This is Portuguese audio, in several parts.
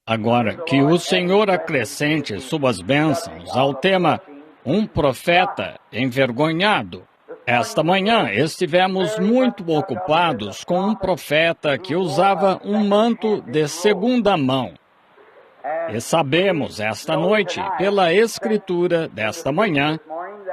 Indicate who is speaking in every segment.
Speaker 1: Agora, que o Senhor acrescente suas bênçãos ao tema Um Profeta Envergonhado. Esta manhã estivemos muito ocupados com um profeta que usava um manto de segunda mão. E sabemos esta noite, pela Escritura desta manhã,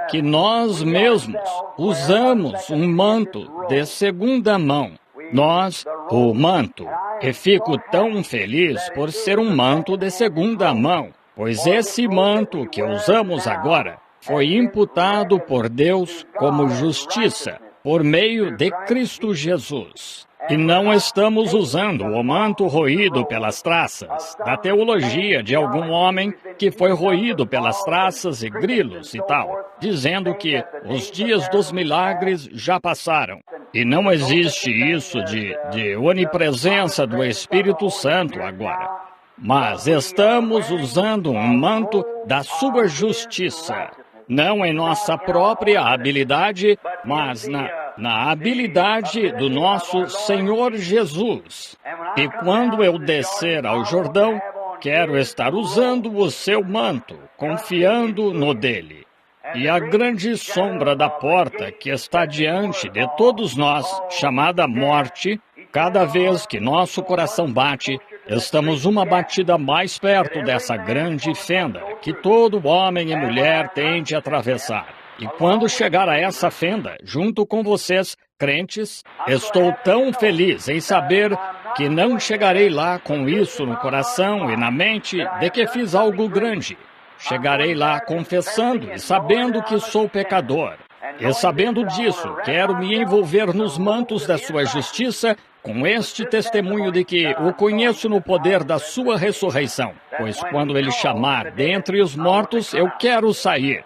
Speaker 1: que nós mesmos usamos um manto de segunda mão. Nós, o manto. E fico tão feliz por ser um manto de segunda mão, pois esse manto que usamos agora foi imputado por Deus como justiça, por meio de Cristo Jesus. E não estamos usando o manto roído pelas traças, da teologia de algum homem que foi roído pelas traças e grilos e tal, dizendo que os dias dos milagres já passaram. E não existe isso de onipresença do Espírito Santo agora. Mas estamos usando um manto da sua justiça, não em nossa própria habilidade, mas na habilidade do nosso Senhor Jesus. E quando eu descer ao Jordão, quero estar usando o seu manto, confiando no dele. E a grande sombra da porta que está diante de todos nós, chamada morte, cada vez que nosso coração bate, estamos uma batida mais perto dessa grande fenda que todo homem e mulher tem de atravessar. E quando chegar a essa fenda, junto com vocês, crentes, estou tão feliz em saber que não chegarei lá com isso no coração e na mente de que fiz algo grande. Chegarei lá confessando e sabendo que sou pecador. E sabendo disso, quero me envolver nos mantos da sua justiça com este testemunho de que o conheço no poder da sua ressurreição. Pois quando ele chamar dentre os mortos, eu quero sair.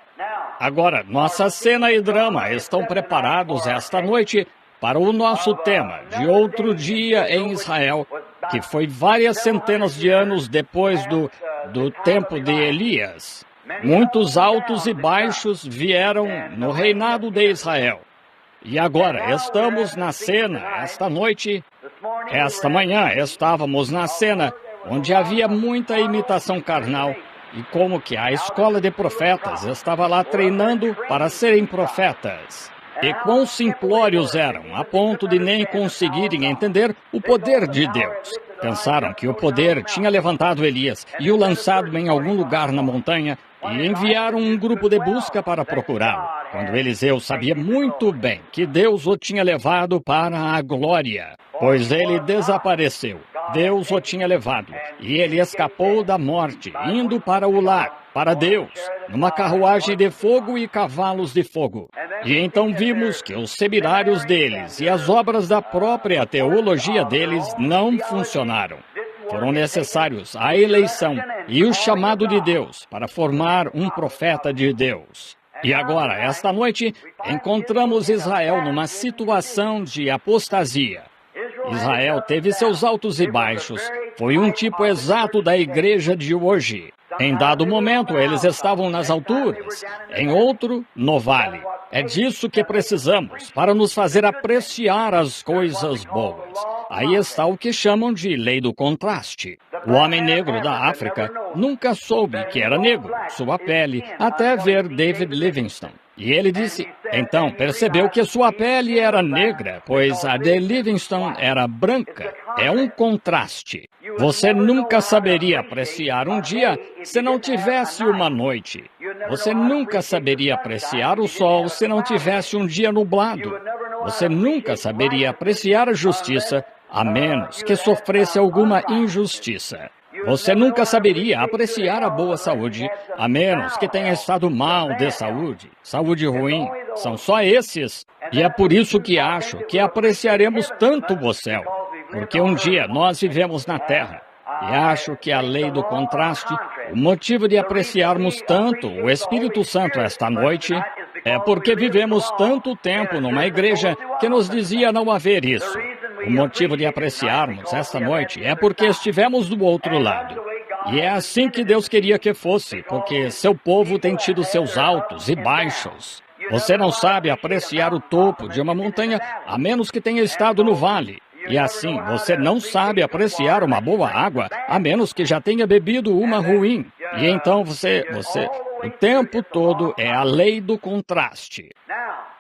Speaker 1: Agora, nossa cena e drama estão preparados esta noite para o nosso tema de outro dia em Israel, que foi várias centenas de anos depois do tempo de Elias. Muitos altos e baixos vieram no reinado de Israel. E agora estamos na cena, esta manhã estávamos na cena onde havia muita imitação carnal. E como que a escola de profetas estava lá treinando para serem profetas. E quão simplórios eram, a ponto de nem conseguirem entender o poder de Deus. Pensaram que o poder tinha levantado Elias e o lançado em algum lugar na montanha e enviaram um grupo de busca para procurá-lo, quando Eliseu sabia muito bem que Deus o tinha levado para a glória, pois ele desapareceu. Deus o tinha levado e ele escapou da morte, indo para o lar, para Deus, numa carruagem de fogo e cavalos de fogo. E então vimos que os seminários deles e as obras da própria teologia deles não funcionaram. Foram necessários a eleição e o chamado de Deus para formar um profeta de Deus. E agora, esta noite, encontramos Israel numa situação de apostasia. Israel teve seus altos e baixos. Foi um tipo exato da igreja de hoje. Em dado momento, eles estavam nas alturas, em outro, no vale. É disso que precisamos para nos fazer apreciar as coisas boas. Aí está o que chamam de lei do contraste. O homem negro da África nunca soube que era negro, sua pele, até ver David Livingstone. E ele disse, então percebeu que sua pele era negra, pois a de Livingstone era branca. É um contraste. Você nunca saberia apreciar um dia se não tivesse uma noite. Você nunca saberia apreciar o sol se não tivesse um dia nublado. Você nunca saberia apreciar a justiça a menos que sofresse alguma injustiça. Você nunca saberia apreciar a boa saúde, a menos que tenha estado mal de saúde. Saúde ruim, são só esses. E é por isso que acho que apreciaremos tanto o céu. Porque um dia nós vivemos na terra. E acho que a lei do contraste, o motivo de apreciarmos tanto o Espírito Santo esta noite, é porque vivemos tanto tempo numa igreja que nos dizia não haver isso. O motivo de apreciarmos esta noite é porque estivemos do outro lado. E é assim que Deus queria que fosse, porque seu povo tem tido seus altos e baixos. Você não sabe apreciar o topo de uma montanha a menos que tenha estado no vale. E assim, você não sabe apreciar uma boa água, a menos que já tenha bebido uma ruim. E então o tempo todo é a lei do contraste.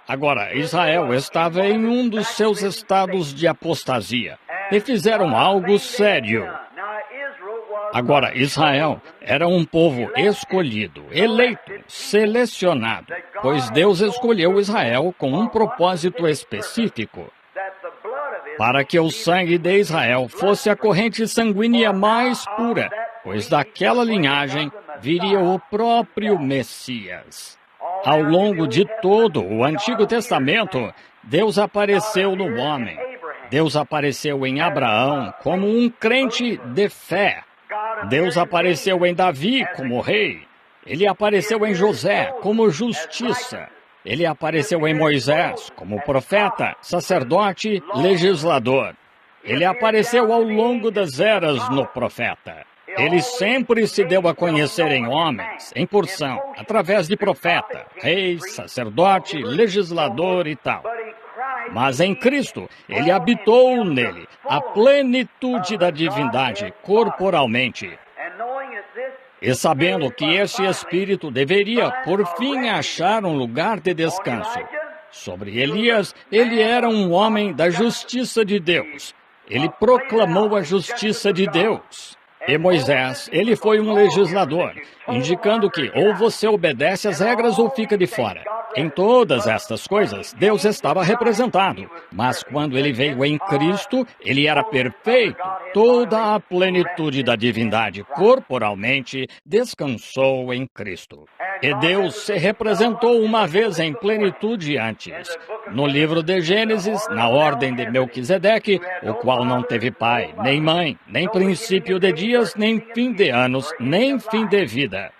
Speaker 1: Agora, Israel estava em um dos seus estados de apostasia e fizeram algo sério. Agora, Israel era um povo escolhido, eleito, selecionado, pois Deus escolheu Israel com um propósito específico, para que o sangue de Israel fosse a corrente sanguínea mais pura, pois daquela linhagem viria o próprio Messias. Ao longo de todo o Antigo Testamento, Deus apareceu no homem. Deus apareceu em Abraão como um crente de fé. Deus apareceu em Davi como rei. Ele apareceu em José como justiça. Ele apareceu em Moisés como profeta, sacerdote, legislador. Ele apareceu ao longo das eras no profeta. Ele sempre se deu a conhecer em homens, em porção, através de profeta, rei, sacerdote, legislador e tal. Mas em Cristo, ele habitou nele a plenitude da divindade corporalmente. E sabendo que esse Espírito deveria, por fim, achar um lugar de descanso. Sobre Elias, ele era um homem da justiça de Deus. Ele proclamou a justiça de Deus. E Moisés, ele foi um legislador, indicando que ou você obedece às regras ou fica de fora. Em todas estas coisas, Deus estava representado, mas quando ele veio em Cristo, ele era perfeito. Toda a plenitude da divindade corporalmente descansou em Cristo. E Deus se representou uma vez em plenitude antes. No livro de Gênesis, na ordem de Melquisedeque, o qual não teve pai, nem mãe, nem princípio de dias, nem fim de anos, nem fim de vida.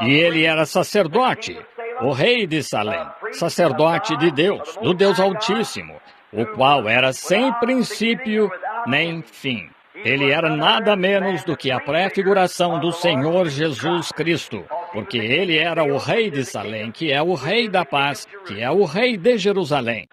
Speaker 1: E ele era sacerdote, o rei de Salém, sacerdote de Deus, do Deus Altíssimo, o qual era sem princípio nem fim. Ele era nada menos do que a prefiguração do Senhor Jesus Cristo, porque ele era o rei de Salém, que é o rei da paz, que é o rei de Jerusalém.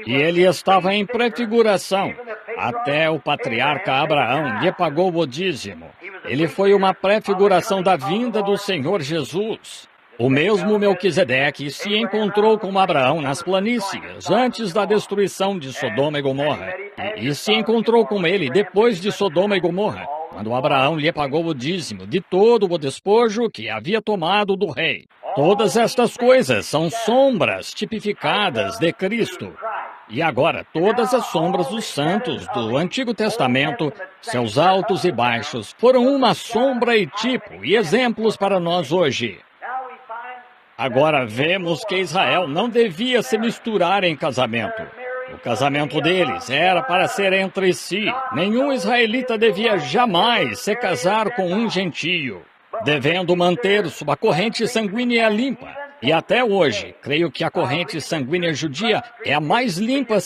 Speaker 1: E ele estava em prefiguração. Até o patriarca Abraão lhe pagou o dízimo. Ele foi uma prefiguração da vinda do Senhor Jesus. O mesmo Melquisedeque se encontrou com Abraão nas planícies, antes da destruição de Sodoma e Gomorra, e se encontrou com ele depois de Sodoma e Gomorra, quando Abraão lhe pagou o dízimo de todo o despojo que havia tomado do rei. Todas estas coisas são sombras tipificadas de Cristo. E agora, todas as sombras dos santos do Antigo Testamento, seus altos e baixos, foram uma sombra e tipo e exemplos para nós hoje. Agora vemos que Israel não devia se misturar em casamento. O casamento deles era para ser entre si. Nenhum israelita devia jamais se casar com um gentio, devendo manter sua corrente sanguínea limpa. E até hoje, creio que a corrente sanguínea judia é a mais limpa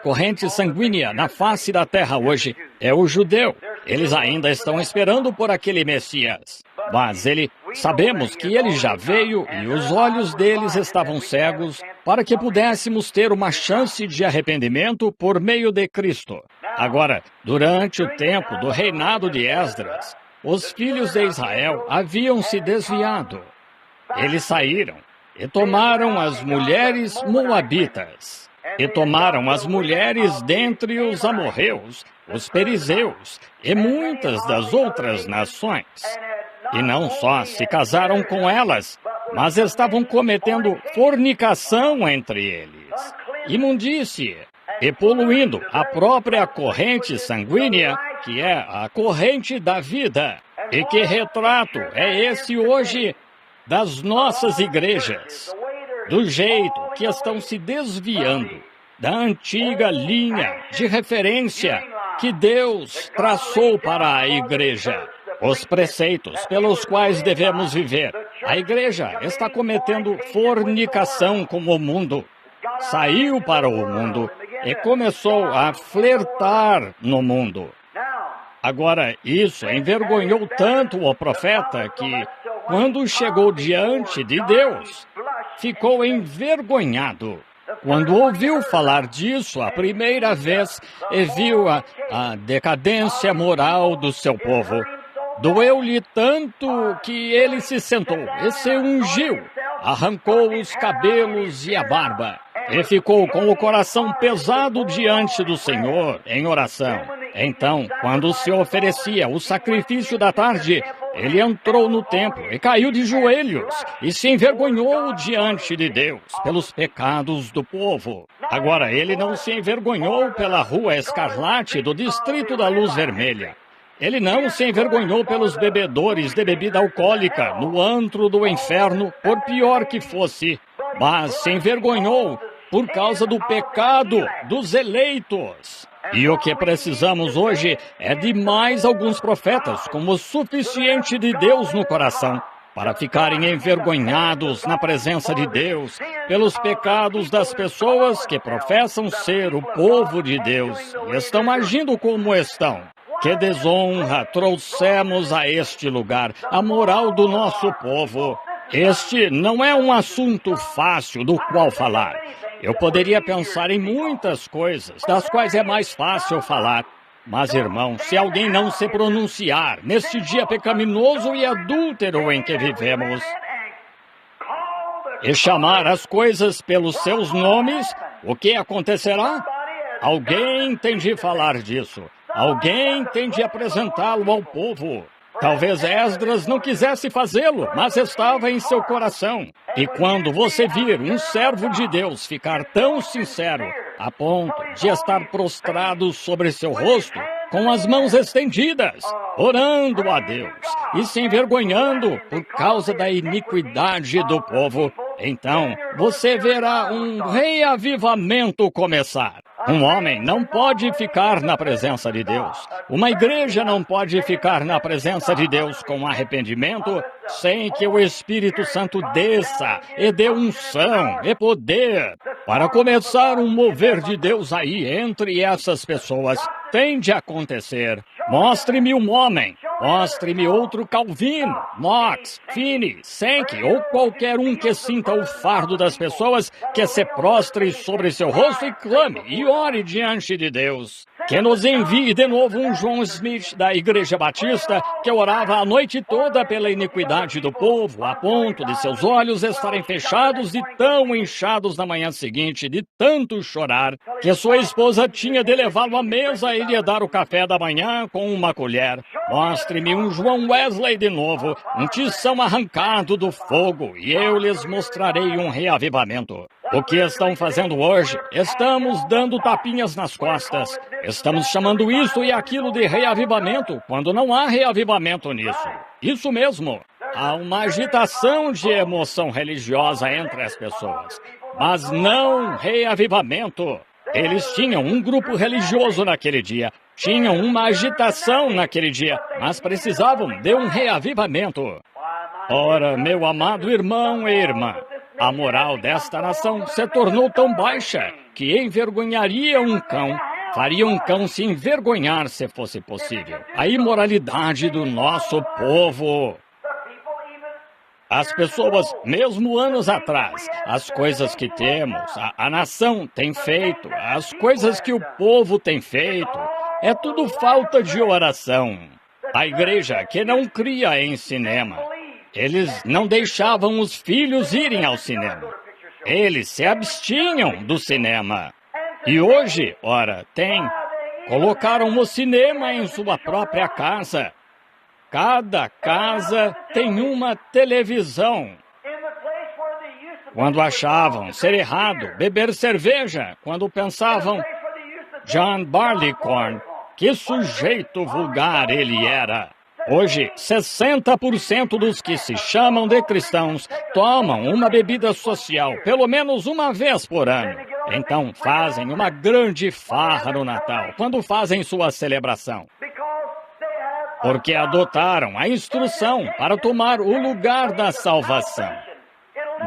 Speaker 1: corrente sanguínea na face da terra hoje. É o judeu. Eles ainda estão esperando por aquele Messias. Mas sabemos que ele já veio e os olhos deles estavam cegos para que pudéssemos ter uma chance de arrependimento por meio de Cristo. Agora, durante o tempo do reinado de Esdras, os filhos de Israel haviam se desviado. Eles saíram e tomaram as mulheres moabitas, e tomaram as mulheres dentre os amorreus, os perizeus e muitas das outras nações. E não só se casaram com elas, mas estavam cometendo fornicação entre eles, imundície, e poluindo a própria corrente sanguínea, que é a corrente da vida. E que retrato é esse hoje das nossas igrejas, do jeito que estão se desviando da antiga linha de referência que Deus traçou para a igreja, os preceitos pelos quais devemos viver. A igreja está cometendo fornicação com o mundo, saiu para o mundo e começou a flertar no mundo. Agora, isso envergonhou tanto o profeta que, quando chegou diante de Deus, ficou envergonhado. Quando ouviu falar disso a primeira vez e viu a decadência moral do seu povo, doeu-lhe tanto que ele se sentou e se ungiu, arrancou os cabelos e a barba, e ficou com o coração pesado diante do Senhor em oração. Então, quando se oferecia o sacrifício da tarde, ele entrou no templo e caiu de joelhos e se envergonhou diante de Deus pelos pecados do povo. Agora, ele não se envergonhou pela Rua Escarlate do distrito da Luz Vermelha. Ele não se envergonhou pelos bebedores de bebida alcoólica no antro do inferno, por pior que fosse, mas se envergonhou por causa do pecado dos eleitos. E o que precisamos hoje é de mais alguns profetas com o suficiente de Deus no coração para ficarem envergonhados na presença de Deus pelos pecados das pessoas que professam ser o povo de Deus e estão agindo como estão. Que desonra trouxemos a este lugar, a moral do nosso povo. Este não é um assunto fácil do qual falar. Eu poderia pensar em muitas coisas, das quais é mais fácil falar. Mas, irmão, se alguém não se pronunciar neste dia pecaminoso e adúltero em que vivemos, e chamar as coisas pelos seus nomes, o que acontecerá? Alguém tem de falar disso. Alguém tem de apresentá-lo ao povo. Talvez Esdras não quisesse fazê-lo, mas estava em seu coração. E quando você vir um servo de Deus ficar tão sincero, a ponto de estar prostrado sobre seu rosto, com as mãos estendidas, orando a Deus e se envergonhando por causa da iniquidade do povo, então você verá um reavivamento começar. Um homem não pode ficar na presença de Deus. Uma igreja não pode ficar na presença de Deus com arrependimento sem que o Espírito Santo desça e dê unção e poder. Para começar um mover de Deus aí entre essas pessoas, tem de acontecer. Mostre-me um homem, mostre-me outro Calvino, Knox, Finney, Sankey ou qualquer um que sinta o fardo das pessoas, que se prostre sobre seu rosto e clame e ore diante de Deus. Que nos envie de novo um John Smith da Igreja Batista, que orava a noite toda pela iniquidade do povo, a ponto de seus olhos estarem fechados e tão inchados na manhã seguinte, de tanto chorar, que sua esposa tinha de levá-lo à mesa e lhe dar o café da manhã com uma colher. Mostre-me um João Wesley de novo, um tição arrancado do fogo, e eu lhes mostrarei um reavivamento. O que estão fazendo hoje? Estamos dando tapinhas nas costas. Estamos chamando isso e aquilo de reavivamento, quando não há reavivamento nisso. Isso mesmo. Há uma agitação de emoção religiosa entre as pessoas, mas não reavivamento. Eles tinham um grupo religioso naquele dia, tinham uma agitação naquele dia, mas precisavam de um reavivamento. Ora, meu amado irmão e irmã, a moral desta nação se tornou tão baixa que envergonharia um cão, faria um cão se envergonhar se fosse possível. A imoralidade do nosso povo. As pessoas, mesmo anos atrás, as coisas que temos, a nação tem feito, as coisas que o povo tem feito, é tudo falta de oração. A igreja que não cria em cinema. Eles não deixavam os filhos irem ao cinema. Eles se abstinham do cinema. E hoje, ora, colocaram o cinema em sua própria casa. Cada casa tem uma televisão. Quando achavam ser errado beber cerveja, quando pensavam, John Barleycorn, que sujeito vulgar ele era. Hoje, 60% dos que se chamam de cristãos tomam uma bebida social pelo menos uma vez por ano. Então fazem uma grande farra no Natal, quando fazem sua celebração. Porque adotaram a instrução para tomar o lugar da salvação.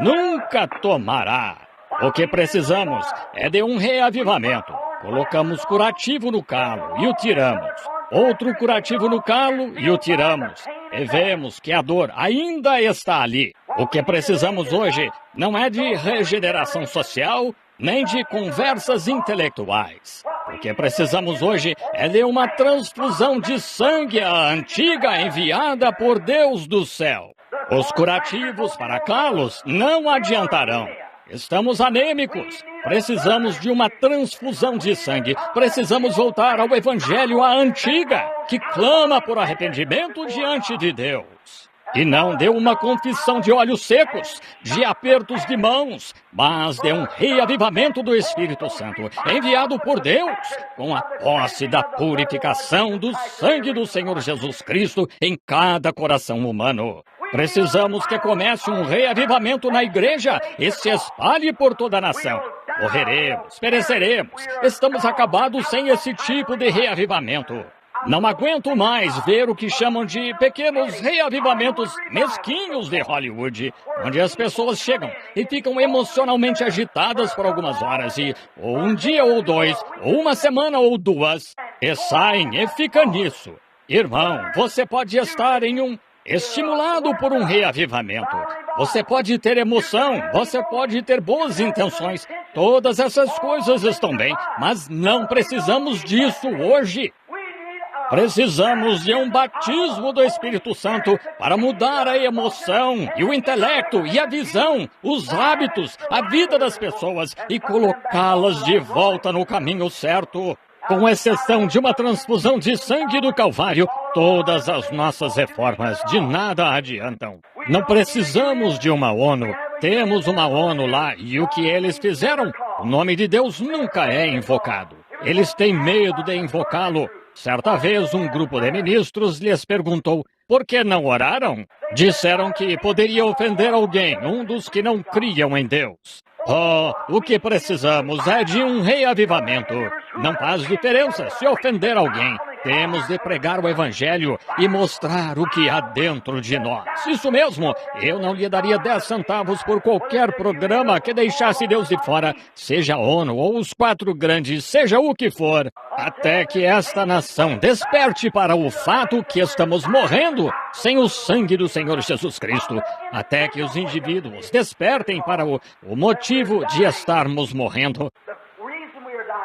Speaker 1: Nunca tomará. O que precisamos é de um reavivamento. Colocamos curativo no calo e o tiramos. Outro curativo no calo e o tiramos. E vemos que a dor ainda está ali. O que precisamos hoje não é de regeneração social, nem de conversas intelectuais. O que precisamos hoje é de uma transfusão de sangue à antiga enviada por Deus do céu. Os curativos para Carlos não adiantarão. Estamos anêmicos. Precisamos de uma transfusão de sangue. Precisamos voltar ao Evangelho à antiga, que clama por arrependimento diante de Deus. E não de uma confissão de olhos secos, de apertos de mãos, mas de um reavivamento do Espírito Santo, enviado por Deus, com a posse da purificação do sangue do Senhor Jesus Cristo em cada coração humano. Precisamos que comece um reavivamento na igreja e se espalhe por toda a nação. Morreremos, pereceremos, estamos acabados sem esse tipo de reavivamento. Não aguento mais ver o que chamam de pequenos reavivamentos mesquinhos de Hollywood, onde as pessoas chegam e ficam emocionalmente agitadas por algumas horas e, ou um dia ou dois, ou uma semana ou duas, e saem e ficam nisso. Irmão, você pode estar estimulado por um reavivamento. Você pode ter emoção, você pode ter boas intenções. Todas essas coisas estão bem, mas não precisamos disso hoje. Precisamos de um batismo do Espírito Santo para mudar a emoção e o intelecto e a visão, os hábitos, a vida das pessoas e colocá-las de volta no caminho certo. Com exceção de uma transfusão de sangue do Calvário, todas as nossas reformas de nada adiantam. Não precisamos de uma ONU. Temos uma ONU lá e o que eles fizeram, o nome de Deus nunca é invocado. Eles têm medo de invocá-lo. Certa vez, um grupo de ministros lhes perguntou por que não oraram. Disseram que poderia ofender alguém, um dos que não criam em Deus. Oh, o que precisamos é de um reavivamento. Não faz diferença se ofender alguém. Temos de pregar o Evangelho e mostrar o que há dentro de nós. Isso mesmo, eu não lhe daria 10 centavos por qualquer programa que deixasse Deus de fora, seja a ONU ou os 4 grandes, seja o que for, até que esta nação desperte para o fato que estamos morrendo sem o sangue do Senhor Jesus Cristo, até que os indivíduos despertem para o motivo de estarmos morrendo.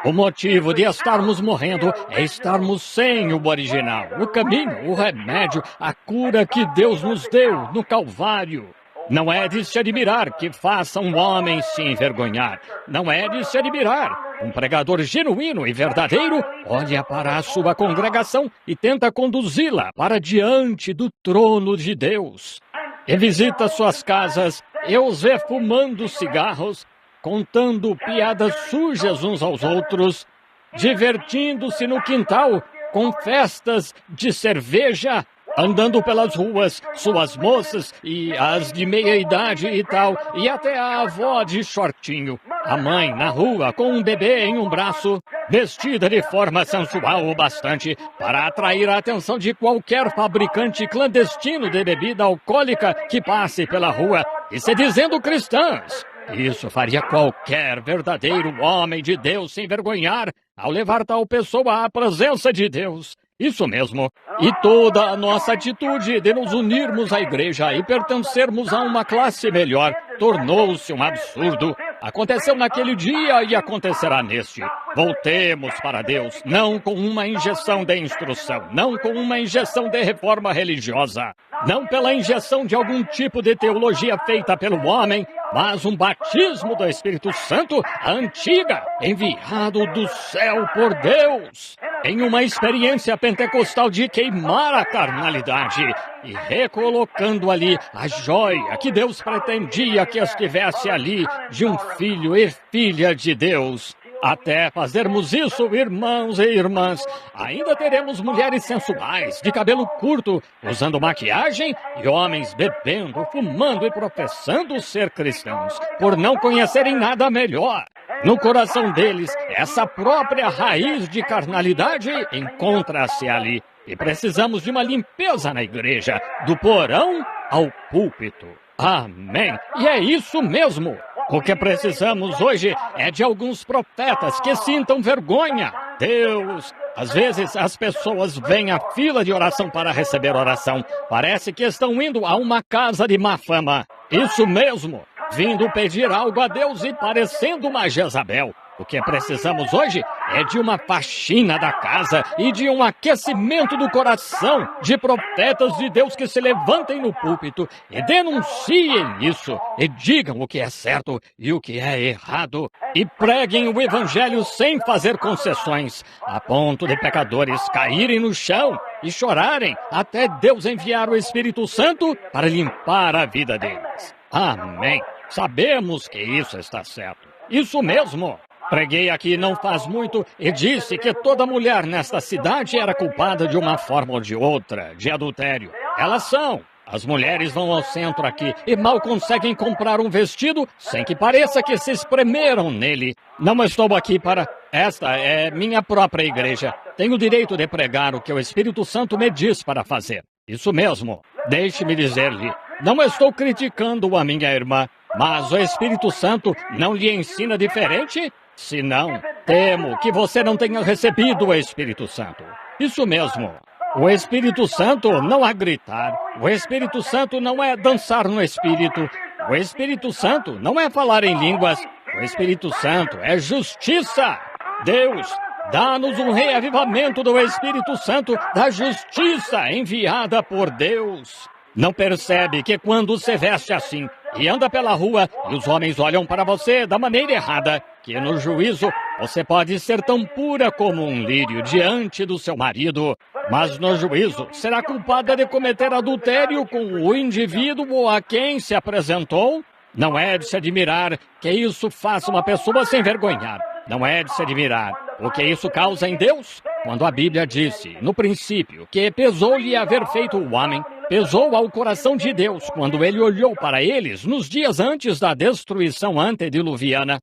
Speaker 1: O motivo de estarmos morrendo é estarmos sem o original, o caminho, o remédio, a cura que Deus nos deu no Calvário. Não é de se admirar que faça um homem se envergonhar. Não é de se admirar. Um pregador genuíno e verdadeiro olha para a sua congregação e tenta conduzi-la para diante do trono de Deus. E visita suas casas e os vê fumando cigarros, contando piadas sujas uns aos outros, divertindo-se no quintal com festas de cerveja, andando pelas ruas, suas moças e as de meia-idade e tal, e até a avó de shortinho, a mãe na rua com um bebê em um braço, vestida de forma sensual o bastante para atrair a atenção de qualquer fabricante clandestino de bebida alcoólica que passe pela rua e se dizendo cristãs. Isso faria qualquer verdadeiro homem de Deus se envergonhar ao levar tal pessoa à presença de Deus. Isso mesmo. E toda a nossa atitude de nos unirmos à igreja e pertencermos a uma classe melhor tornou-se um absurdo. Aconteceu naquele dia e acontecerá neste. Voltemos para Deus, não com uma injeção de instrução, não com uma injeção de reforma religiosa, não pela injeção de algum tipo de teologia feita pelo homem, mas um batismo do Espírito Santo, a antiga, enviado do céu por Deus, em uma experiência pentecostal de queimar a carnalidade e recolocando ali a joia que Deus pretendia que estivesse ali de um filho e filha de Deus. Até fazermos isso, irmãos e irmãs, ainda teremos mulheres sensuais, de cabelo curto, usando maquiagem, e homens bebendo, fumando e professando ser cristãos, por não conhecerem nada melhor. No coração deles, essa própria raiz de carnalidade encontra-se ali. E precisamos de uma limpeza na igreja, do porão ao púlpito. Amém. E é isso mesmo. O que precisamos hoje é de alguns profetas que sintam vergonha. Deus, às vezes as pessoas vêm à fila de oração para receber oração. Parece que estão indo a uma casa de má fama. Isso mesmo. vindo pedir algo a Deus e parecendo uma Jezabel. O que precisamos hoje é de uma faxina da casa e de um aquecimento do coração de profetas de Deus que se levantem no púlpito e denunciem isso e digam o que é certo e o que é errado e preguem o evangelho sem fazer concessões, a ponto de pecadores caírem no chão e chorarem até Deus enviar o Espírito Santo para limpar a vida deles. Amém. Sabemos que isso está certo. Isso mesmo. Preguei aqui não faz muito e disse que toda mulher nesta cidade era culpada de uma forma ou de outra, de adultério. Elas são. As mulheres vão ao centro aqui e mal conseguem comprar um vestido sem que pareça que se espremeram nele. Não estou aqui para... Esta é minha própria igreja. Tenho o direito de pregar o que o Espírito Santo me diz para fazer. Isso mesmo. Deixe-me dizer-lhe. Não estou criticando a minha irmã, mas o Espírito Santo não lhe ensina diferente? Se não, temo que você não tenha recebido o Espírito Santo. Isso mesmo. O Espírito Santo não é gritar. O Espírito Santo não é dançar no Espírito. O Espírito Santo não é falar em línguas. O Espírito Santo é justiça. Deus, dá-nos um reavivamento do Espírito Santo, da justiça enviada por Deus. Não percebe que quando se veste assim e anda pela rua e os homens olham para você da maneira errada, que no juízo você pode ser tão pura como um lírio diante do seu marido, mas no juízo será culpada de cometer adultério com o indivíduo a quem se apresentou? Não é de se admirar que isso faça uma pessoa se envergonhar. Não é de se admirar o que isso causa em Deus? Quando a Bíblia disse, no princípio, que pesou-lhe haver feito o homem, pesou ao coração de Deus quando ele olhou para eles nos dias antes da destruição antediluviana,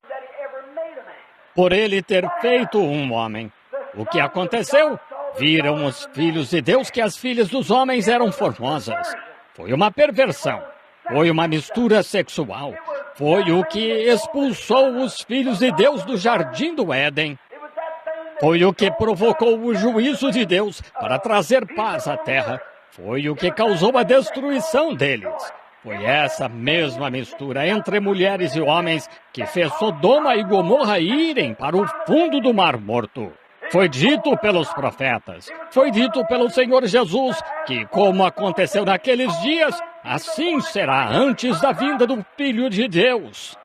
Speaker 1: por ele ter feito um homem. O que aconteceu? Viram os filhos de Deus que as filhas dos homens eram formosas. Foi uma perversão. Foi uma mistura sexual. Foi o que expulsou os filhos de Deus do jardim do Éden. Foi o que provocou o juízo de Deus para trazer paz à terra. Foi o que causou a destruição deles. Foi essa mesma mistura entre mulheres e homens que fez Sodoma e Gomorra irem para o fundo do Mar Morto. Foi dito pelos profetas, foi dito pelo Senhor Jesus que, como aconteceu naqueles dias, assim será antes da vinda do Filho de Deus.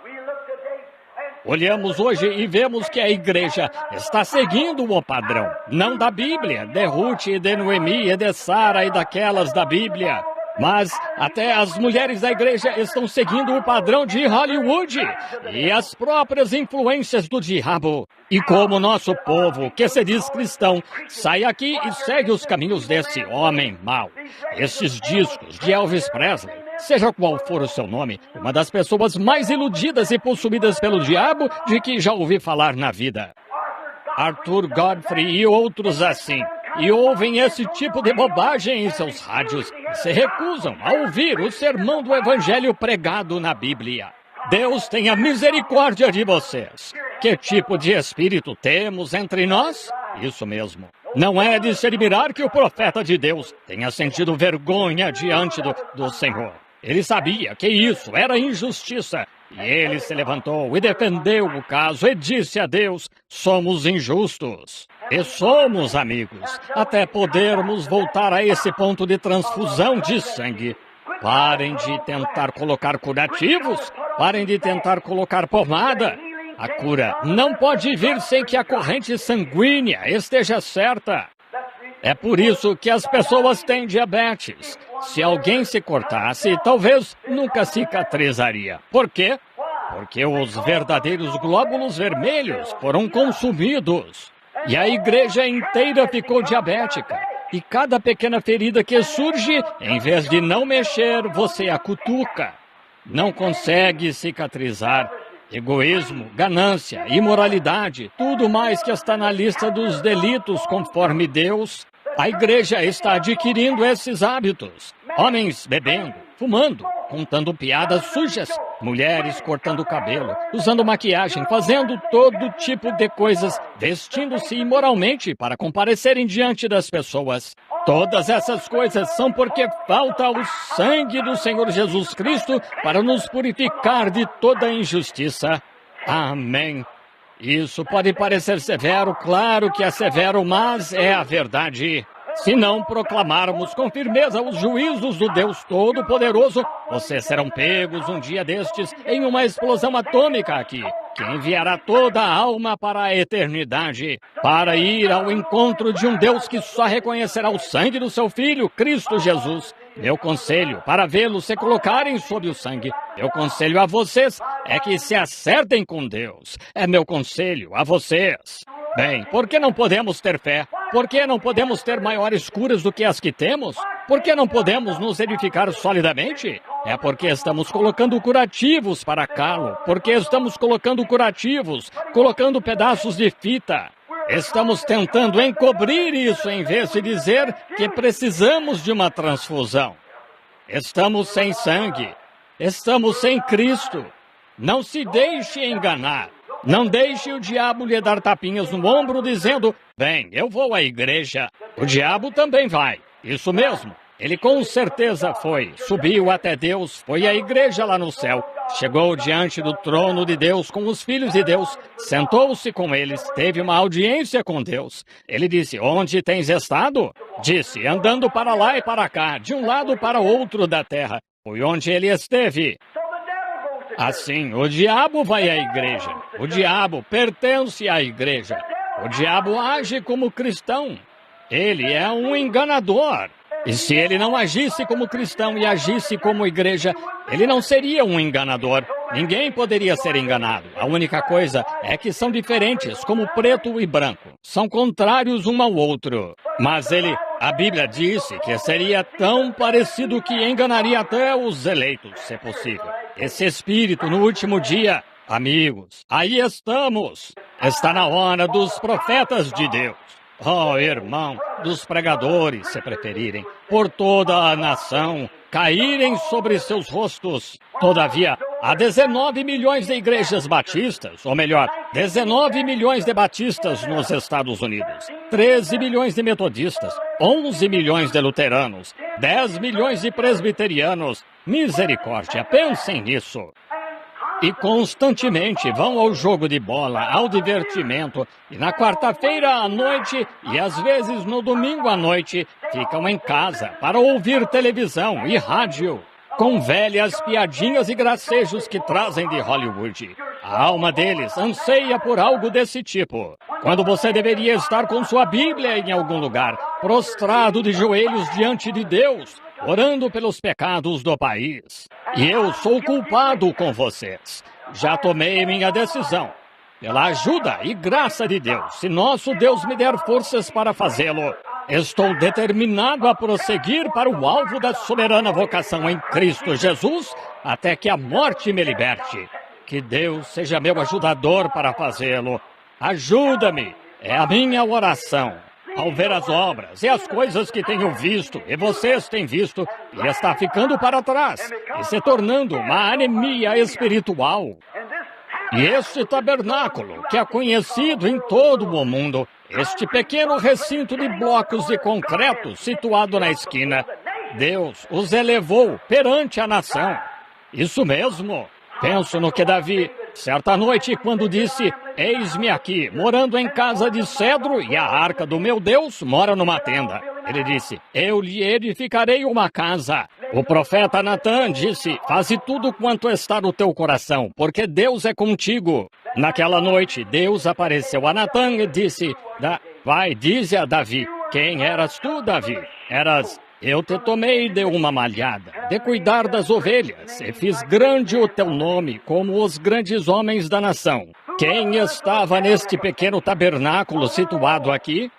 Speaker 1: Olhamos hoje e vemos que a igreja está seguindo o padrão, não da Bíblia, de Ruth e de Noemi e de Sara e daquelas da Bíblia. Mas até as mulheres da igreja estão seguindo o padrão de Hollywood e as próprias influências do diabo. E como nosso povo, que se diz cristão, sai aqui e segue os caminhos desse homem mau. Esses discos de Elvis Presley, seja qual for o seu nome, uma das pessoas mais iludidas e possuídas pelo diabo de que já ouvi falar na vida. Arthur Godfrey e outros assim. E ouvem esse tipo de bobagem em seus rádios e se recusam a ouvir o sermão do Evangelho pregado na Bíblia. Deus tenha misericórdia de vocês. Que tipo de espírito temos entre nós? Isso mesmo. Não é de se admirar que o profeta de Deus tenha sentido vergonha diante do Senhor. Ele sabia que isso era injustiça. E ele se levantou e defendeu o caso e disse a Deus, somos injustos. E somos amigos, até podermos voltar a esse ponto de transfusão de sangue. Parem de tentar colocar curativos, parem de tentar colocar pomada. A cura não pode vir sem que a corrente sanguínea esteja certa. É por isso que as pessoas têm diabetes. Se alguém se cortasse, talvez nunca cicatrizaria. Por quê? Porque os verdadeiros glóbulos vermelhos foram consumidos. E a igreja inteira ficou diabética. E cada pequena ferida que surge, em vez de não mexer, você a cutuca. Não consegue cicatrizar. Egoísmo, ganância, imoralidade, tudo mais que está na lista dos delitos conforme Deus. A igreja está adquirindo esses hábitos. Homens bebendo, fumando, contando piadas sujas, mulheres cortando o cabelo, usando maquiagem, fazendo todo tipo de coisas, vestindo-se imoralmente para comparecerem diante das pessoas. Todas essas coisas são porque falta o sangue do Senhor Jesus Cristo para nos purificar de toda injustiça. Amém. Isso pode parecer severo, claro que é severo, mas é a verdade. Se não proclamarmos com firmeza os juízos do Deus Todo-Poderoso, vocês serão pegos um dia destes em uma explosão atômica aqui, que enviará toda a alma para a eternidade, para ir ao encontro de um Deus que só reconhecerá o sangue do seu Filho, Cristo Jesus. Meu conselho para vê-lo se colocarem sob o sangue, meu conselho a vocês é que se acertem com Deus. É meu conselho a vocês. Bem, por que não podemos ter fé? Por que não podemos ter maiores curas do que as que temos? Por que não podemos nos edificar solidamente? É porque estamos colocando curativos para calo, porque estamos colocando curativos, colocando pedaços de fita. Estamos tentando encobrir isso em vez de dizer que precisamos de uma transfusão. Estamos sem sangue. Estamos sem Cristo. Não se deixe enganar. Não deixe o diabo lhe dar tapinhas no ombro dizendo, bem, eu vou à igreja. O diabo também vai. Isso mesmo. Ele com certeza foi. Subiu até Deus, foi à igreja lá no céu. Chegou diante do trono de Deus com os filhos de Deus, sentou-se com eles, teve uma audiência com Deus. Ele disse, onde tens estado? Disse, andando para lá e para cá, de um lado para outro da terra. Foi onde ele esteve. Assim, o diabo vai à igreja. O diabo pertence à igreja. O diabo age como cristão. Ele é um enganador. E se ele não agisse como cristão e agisse como igreja, ele não seria um enganador. Ninguém poderia ser enganado. A única coisa é que são diferentes, como preto e branco. São contrários um ao outro. Mas a Bíblia disse que seria tão parecido que enganaria até os eleitos, se possível. Esse espírito no último dia, amigos, aí estamos. Está na hora dos profetas de Deus. Oh, irmão, dos pregadores, se preferirem, por toda a nação, caírem sobre seus rostos. Todavia, há 19 milhões de igrejas batistas, ou melhor, 19 milhões de batistas nos Estados Unidos, 13 milhões de metodistas, 11 milhões de luteranos, 10 milhões de presbiterianos. Misericórdia, pensem nisso. E constantemente vão ao jogo de bola, ao divertimento, e na quarta-feira à noite e às vezes no domingo à noite ficam em casa para ouvir televisão e rádio, com velhas piadinhas e gracejos que trazem de Hollywood. A alma deles anseia por algo desse tipo, quando você deveria estar com sua Bíblia em algum lugar, prostrado de joelhos diante de Deus, orando pelos pecados do país. E eu sou culpado com vocês. Já tomei minha decisão. Pela ajuda e graça de Deus, se nosso Deus me der forças para fazê-lo, estou determinado a prosseguir para o alvo da soberana vocação em Cristo Jesus, até que a morte me liberte. Que Deus seja meu ajudador para fazê-lo. Ajuda-me, é a minha oração. Ao ver as obras e as coisas que tenho visto, e vocês têm visto, e está ficando para trás, e se tornando uma anemia espiritual. E este tabernáculo, que é conhecido em todo o mundo, este pequeno recinto de blocos de concreto situado na esquina, Deus os elevou perante a nação. Isso mesmo. Penso no que Davi, certa noite, quando disse, eis-me aqui, morando em casa de cedro, e a arca do meu Deus mora numa tenda. Ele disse, eu lhe edificarei uma casa. O profeta Natã disse, faze tudo quanto está no teu coração, porque Deus é contigo. Naquela noite, Deus apareceu a Natã e disse, vai, dize a Davi, quem eras tu, Davi? Eras... Eu te tomei de uma malhada, de cuidar das ovelhas, e fiz grande o teu nome, como os grandes homens da nação. Quem estava neste pequeno tabernáculo situado aqui?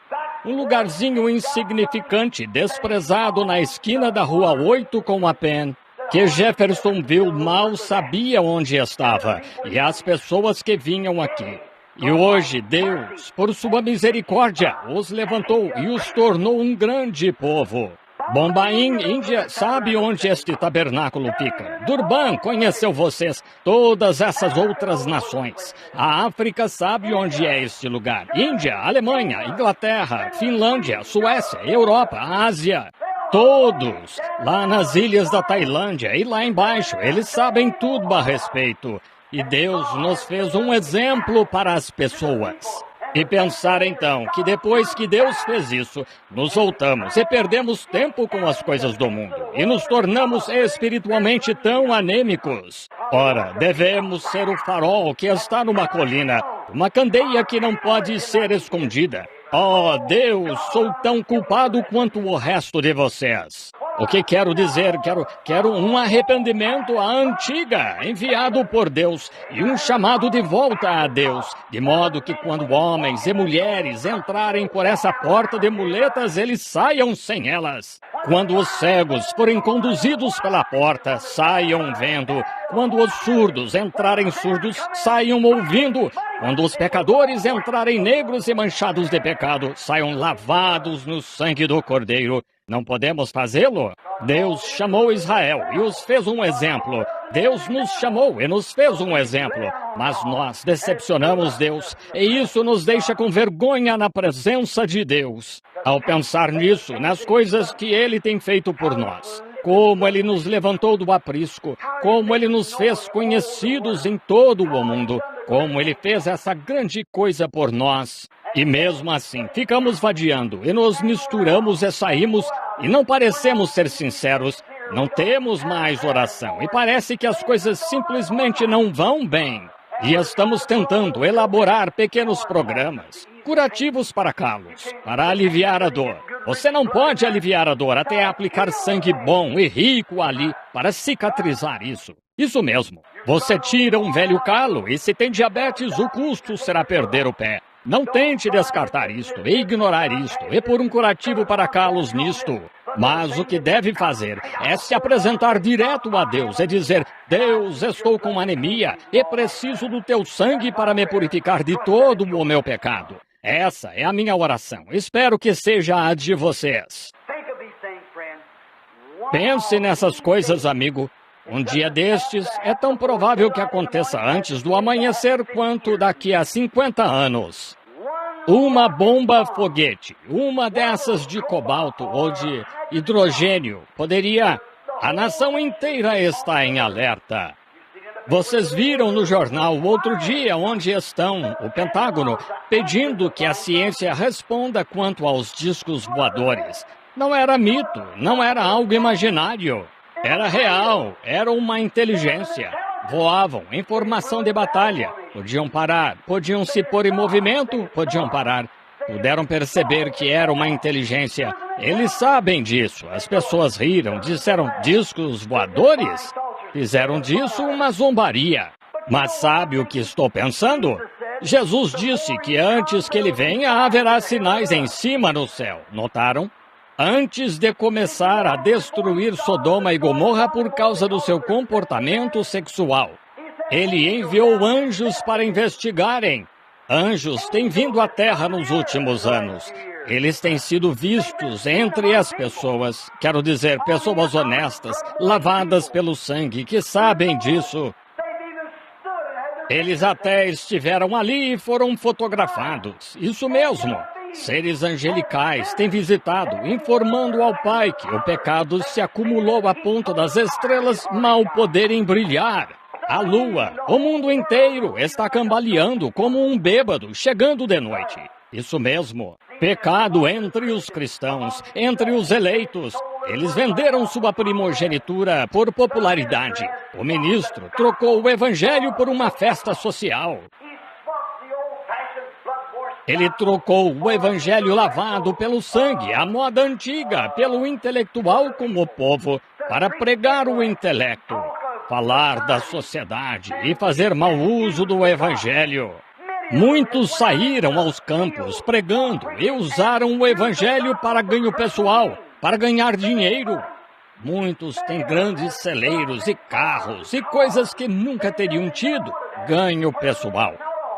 Speaker 1: Um lugarzinho insignificante, desprezado na esquina da Rua 8 com a Penn, que Jeffersonville mal sabia onde estava, e as pessoas que vinham aqui. E hoje Deus, por sua misericórdia, os levantou e os tornou um grande povo. Bombaim, Índia, sabe onde este tabernáculo fica. Durban conheceu vocês, todas essas outras nações. A África sabe onde é este lugar. Índia, Alemanha, Inglaterra, Finlândia, Suécia, Europa, Ásia. Todos, lá nas ilhas da Tailândia e lá embaixo, eles sabem tudo a respeito. E Deus nos fez um exemplo para as pessoas. E pensar então que depois que Deus fez isso, nos voltamos e perdemos tempo com as coisas do mundo e nos tornamos espiritualmente tão anêmicos. Ora, devemos ser o farol que está numa colina, uma candeia que não pode ser escondida. Oh, Deus, sou tão culpado quanto o resto de vocês. O que quero dizer? Quero um arrependimento à antiga, enviado por Deus, e um chamado de volta a Deus, de modo que quando homens e mulheres entrarem por essa porta de muletas, eles saiam sem elas. Quando os cegos forem conduzidos pela porta, saiam vendo. Quando os surdos entrarem surdos, saiam ouvindo. Quando os pecadores entrarem negros e manchados de pecado, saiam lavados no sangue do Cordeiro. Não podemos fazê-lo? Deus chamou Israel e os fez um exemplo. Deus nos chamou e nos fez um exemplo. Mas nós decepcionamos Deus e isso nos deixa com vergonha na presença de Deus. Ao pensar nisso, nas coisas que Ele tem feito por nós, como Ele nos levantou do aprisco, como Ele nos fez conhecidos em todo o mundo, como Ele fez essa grande coisa por nós. E mesmo assim, ficamos vadiando e nos misturamos e saímos e não parecemos ser sinceros. Não temos mais oração e parece que as coisas simplesmente não vão bem. E estamos tentando elaborar pequenos programas curativos para calos, para aliviar a dor. Você não pode aliviar a dor até aplicar sangue bom e rico ali para cicatrizar isso. Isso mesmo. Você tira um velho calo e se tem diabetes, o custo será perder o pé. Não tente descartar isto e ignorar isto e pôr um curativo para calos nisto. Mas o que deve fazer é se apresentar direto a Deus e dizer: Deus, estou com anemia e preciso do teu sangue para me purificar de todo o meu pecado. Essa é a minha oração. Espero que seja a de vocês. Pense nessas coisas, amigo. Um dia destes é tão provável que aconteça antes do amanhecer quanto daqui a 50 anos. Uma bomba foguete, uma dessas de cobalto ou de hidrogênio, poderia... A nação inteira está em alerta. Vocês viram no jornal outro dia onde estão o Pentágono pedindo que a ciência responda quanto aos discos voadores. Não era mito, não era algo imaginário. Era real, era uma inteligência. Voavam em formação de batalha. Podiam parar, podiam se pôr em movimento, podiam parar. Puderam perceber que era uma inteligência. Eles sabem disso. As pessoas riram, disseram discos voadores. Fizeram disso uma zombaria. Mas sabe o que estou pensando? Jesus disse que antes que ele venha haverá sinais em cima no céu. Notaram? Antes de começar a destruir Sodoma e Gomorra por causa do seu comportamento sexual. Ele enviou anjos para investigarem. Anjos têm vindo à Terra nos últimos anos. Eles têm sido vistos entre as pessoas, quero dizer, pessoas honestas, lavadas pelo sangue, que sabem disso. Eles até estiveram ali e foram fotografados. Isso mesmo. Seres angelicais têm visitado, informando ao Pai que o pecado se acumulou a ponto das estrelas mal poderem brilhar. A lua, o mundo inteiro está cambaleando como um bêbado chegando de noite. Isso mesmo. Pecado entre os cristãos, entre os eleitos. Eles venderam sua primogenitura por popularidade. O ministro trocou o evangelho por uma festa social. Ele trocou o evangelho lavado pelo sangue, a moda antiga, pelo intelectual como o povo, para pregar o intelecto, falar da sociedade e fazer mau uso do evangelho. Muitos saíram aos campos pregando e usaram o evangelho para ganho pessoal, para ganhar dinheiro. Muitos têm grandes celeiros e carros e coisas que nunca teriam tido. Ganho pessoal.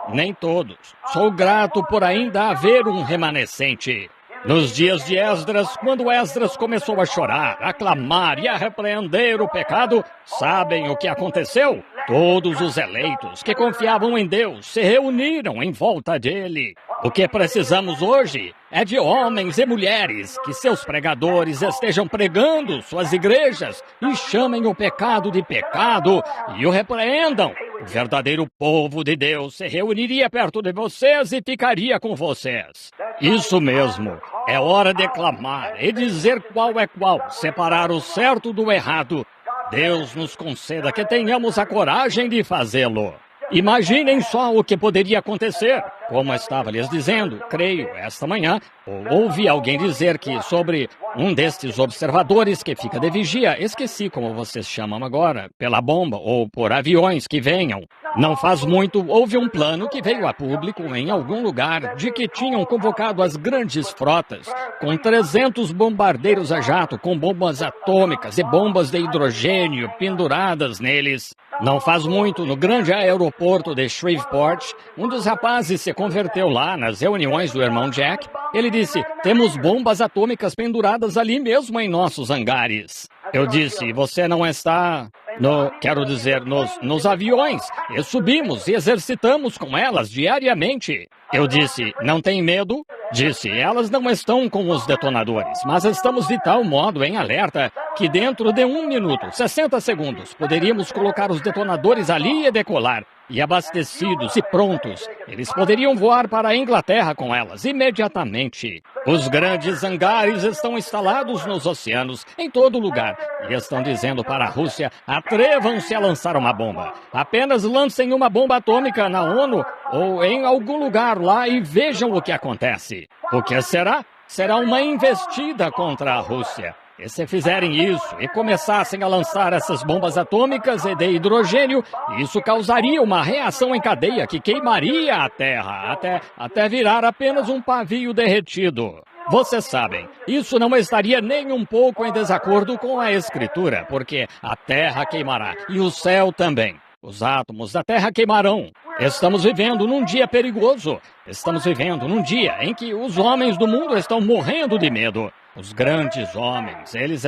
Speaker 1: Nem todos. Sou grato por ainda haver um remanescente. Nos dias de Esdras, quando Esdras começou a chorar, a clamar e a repreender o pecado, sabem o que aconteceu? Todos os eleitos que confiavam em Deus se reuniram em volta dele. O que precisamos hoje é de homens e mulheres que seus pregadores estejam pregando suas igrejas e chamem o pecado de pecado e o repreendam. O verdadeiro povo de Deus se reuniria perto de vocês e ficaria com vocês. Isso mesmo. É hora de clamar e dizer qual é qual, separar o certo do errado. Deus nos conceda que tenhamos a coragem de fazê-lo. Imaginem só o que poderia acontecer. Como estava lhes dizendo, creio, esta manhã, ouvi alguém dizer que sobre um destes observadores que fica de vigia, esqueci como vocês chamam agora, pela bomba ou por aviões que venham. Não faz muito, houve um plano que veio a público em algum lugar de que tinham convocado as grandes frotas com 300 bombardeiros a jato com bombas atômicas e bombas de hidrogênio penduradas neles. Não faz muito, no grande aeroporto de Shreveport, um dos rapazes se converteu lá nas reuniões do irmão Jack. Ele disse, temos bombas atômicas penduradas ali mesmo em nossos hangares. Eu disse, você não está... nos aviões, e subimos e exercitamos com elas diariamente. Eu disse, não tem medo? Disse, elas não estão com os detonadores, mas estamos de tal modo em alerta que dentro de 1 minuto, 60 segundos, poderíamos colocar os detonadores ali e decolar. E abastecidos e prontos, eles poderiam voar para a Inglaterra com elas imediatamente. Os grandes hangares estão instalados nos oceanos, em todo lugar, e estão dizendo para a Rússia, atrevam-se a lançar uma bomba. Apenas lancem uma bomba atômica na ONU ou em algum lugar lá e vejam o que acontece. O que será? Será uma investida contra a Rússia. E se fizerem isso e começassem a lançar essas bombas atômicas e de hidrogênio, isso causaria uma reação em cadeia que queimaria a Terra, até virar apenas um pavio derretido. Vocês sabem, isso não estaria nem um pouco em desacordo com a Escritura, porque a Terra queimará e o céu também. Os átomos da Terra queimarão. Estamos vivendo num dia perigoso. Estamos vivendo num dia em que os homens do mundo estão morrendo de medo. Os grandes homens, eles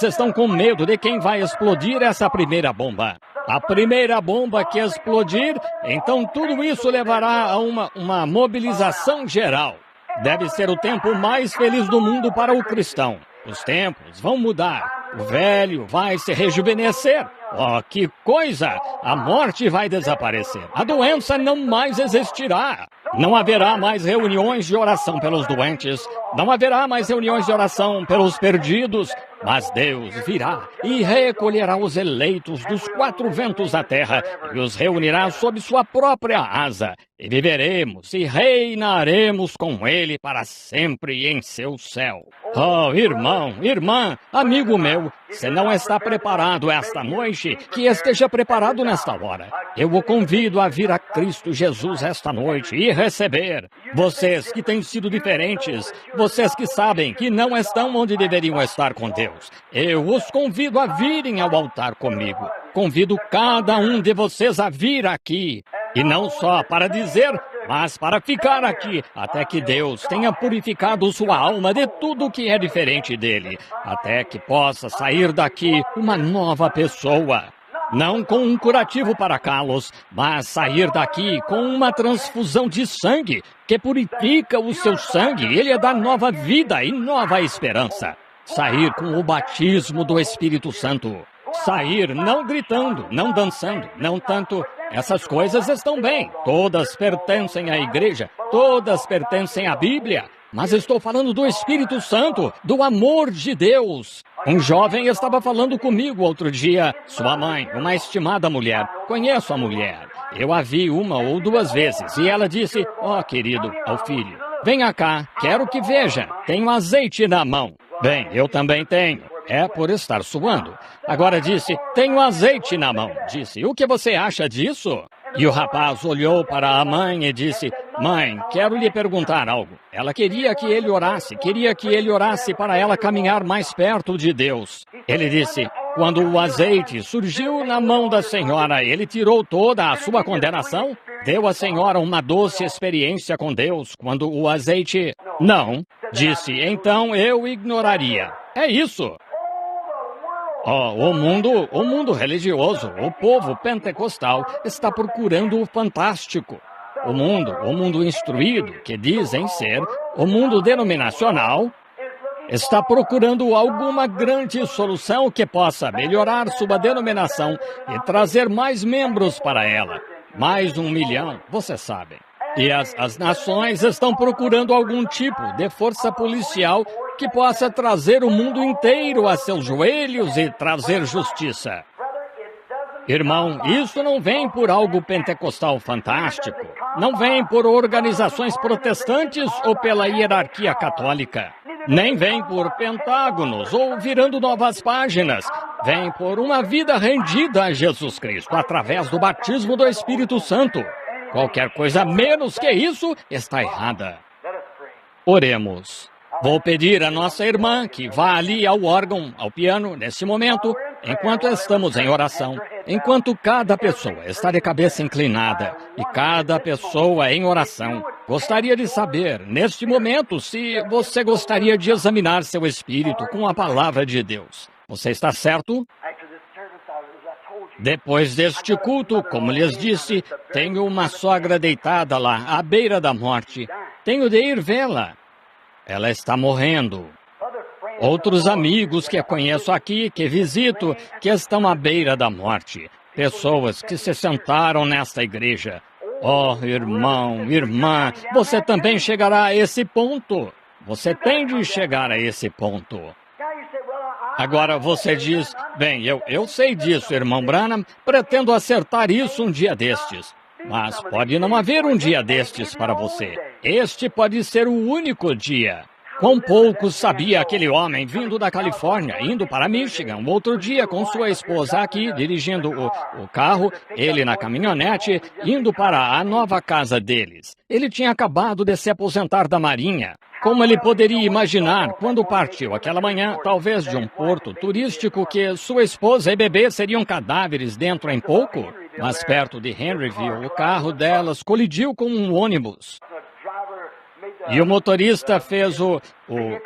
Speaker 1: estão com medo de quem vai explodir essa primeira bomba. A primeira bomba que explodir, então tudo isso levará a uma mobilização geral. Deve ser o tempo mais feliz do mundo para o cristão. Os tempos vão mudar. O velho vai se rejuvenescer. Oh, que coisa! A morte vai desaparecer. A doença não mais existirá. Não haverá mais reuniões de oração pelos doentes. Não haverá mais reuniões de oração pelos perdidos. Mas Deus virá e recolherá os eleitos dos 4 ventos da terra e os reunirá sob sua própria asa. E viveremos e reinaremos com Ele para sempre em seu céu. Oh, irmão, irmã, amigo meu, se não está preparado esta noite, que esteja preparado nesta hora. Eu o convido a vir a Cristo Jesus esta noite e receber. Vocês que têm sido diferentes, vocês que sabem que não estão onde deveriam estar com Deus, eu os convido a virem ao altar comigo. Convido cada um de vocês a vir aqui. E não só para dizer, mas para ficar aqui, até que Deus tenha purificado sua alma de tudo que é diferente dele, até que possa sair daqui uma nova pessoa. Não com um curativo para calos, mas sair daqui com uma transfusão de sangue, que purifica o seu sangue, ele dá nova vida e nova esperança. Sair com o batismo do Espírito Santo. Sair não gritando, não dançando, não tanto... Essas coisas estão bem, todas pertencem à igreja, todas pertencem à Bíblia, mas estou falando do Espírito Santo, do amor de Deus. Um jovem estava falando comigo outro dia, sua mãe, uma estimada mulher, conheço a mulher, eu a vi 1 ou 2 vezes e ela disse, querido, ao filho, venha cá, quero que veja, tenho azeite na mão. Bem, eu também tenho. É por estar suando. Agora disse, tenho azeite na mão. Disse, o que você acha disso? E o rapaz olhou para a mãe e disse, mãe, quero lhe perguntar algo. Ela queria que ele orasse para ela caminhar mais perto de Deus. Ele disse, quando o azeite surgiu na mão da senhora, ele tirou toda a sua condenação? Deu à senhora uma doce experiência com Deus quando o azeite... Não, disse, então eu ignoraria. É isso. Oh, o mundo religioso, o povo pentecostal está procurando o fantástico. O mundo instruído, que dizem ser o mundo denominacional, está procurando alguma grande solução que possa melhorar sua denominação e trazer mais membros para ela. Mais 1 milhão, você sabe. E as nações estão procurando algum tipo de força policial que possa trazer o mundo inteiro a seus joelhos e trazer justiça. Irmão, isso não vem por algo pentecostal fantástico. Não vem por organizações protestantes ou pela hierarquia católica. Nem vem por pentágonos ou virando novas páginas. Vem por uma vida rendida a Jesus Cristo através do batismo do Espírito Santo. Qualquer coisa menos que isso está errada. Oremos. Vou pedir à nossa irmã que vá ali ao órgão, ao piano, nesse momento, enquanto estamos em oração, enquanto cada pessoa está de cabeça inclinada e cada pessoa em oração. Gostaria de saber, neste momento, se você gostaria de examinar seu espírito com a palavra de Deus. Você está certo? Depois deste culto, como lhes disse, tenho uma sogra deitada lá, à beira da morte. Tenho de ir vê-la. Ela está morrendo. Outros amigos que conheço aqui, que visito, que estão à beira da morte. Pessoas que se sentaram nesta igreja. Oh, irmão, irmã, você também chegará a esse ponto. Você tem de chegar a esse ponto. Agora você diz, bem, eu sei disso, irmão Branham, pretendo acertar isso um dia destes. Mas pode não haver um dia destes para você. Este pode ser o único dia. Quão pouco sabia aquele homem vindo da Califórnia, indo para Michigan, um outro dia com sua esposa aqui, dirigindo o carro, ele na caminhonete, indo para a nova casa deles. Ele tinha acabado de se aposentar da Marinha. Como ele poderia imaginar, quando partiu aquela manhã, talvez de um porto turístico, que sua esposa e bebê seriam cadáveres dentro em pouco? Mas perto de Henryville, o carro delas colidiu com um ônibus. E o motorista fez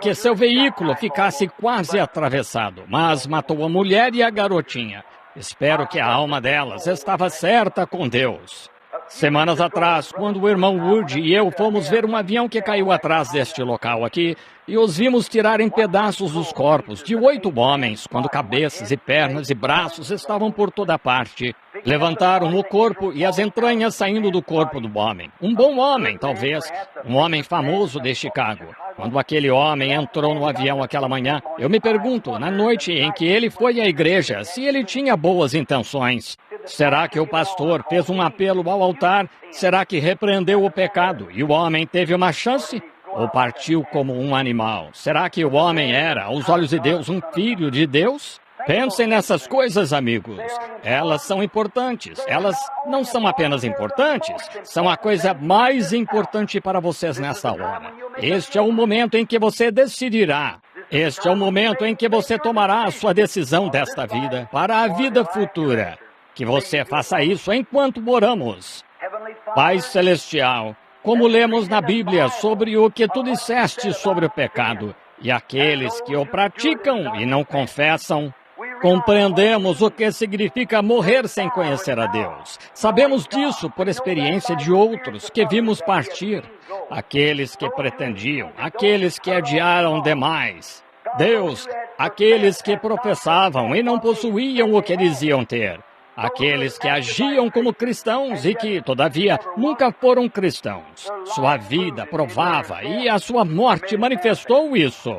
Speaker 1: que seu veículo ficasse quase atravessado, mas matou a mulher e a garotinha. Espero que a alma delas estava certa com Deus. Semanas atrás, quando o irmão Wood e eu fomos ver um avião que caiu atrás deste local aqui, e os vimos tirar em pedaços os corpos de 8 homens, quando cabeças e pernas e braços estavam por toda parte. Levantaram o corpo e as entranhas saindo do corpo do homem. Um bom homem, talvez. Um homem famoso de Chicago. Quando aquele homem entrou no avião aquela manhã, eu me pergunto, na noite em que ele foi à igreja, se ele tinha boas intenções. Será que o pastor fez um apelo ao altar? Será que repreendeu o pecado e o homem teve uma chance? Ou partiu como um animal? Será que o homem era, aos olhos de Deus, um filho de Deus? Pensem nessas coisas, amigos. Elas são importantes. Elas não são apenas importantes, são a coisa mais importante para vocês nessa hora. Este é o momento em que você decidirá. Este é o momento em que você tomará a sua decisão desta vida para a vida futura. Que você faça isso enquanto oramos. Pai Celestial, como lemos na Bíblia sobre o que tu disseste sobre o pecado, e aqueles que o praticam e não confessam, compreendemos o que significa morrer sem conhecer a Deus. Sabemos disso por experiência de outros que vimos partir, aqueles que pretendiam, aqueles que adiaram demais. Deus, aqueles que professavam e não possuíam o que diziam ter. Aqueles que agiam como cristãos e que, todavia, nunca foram cristãos. Sua vida provava e a sua morte manifestou isso.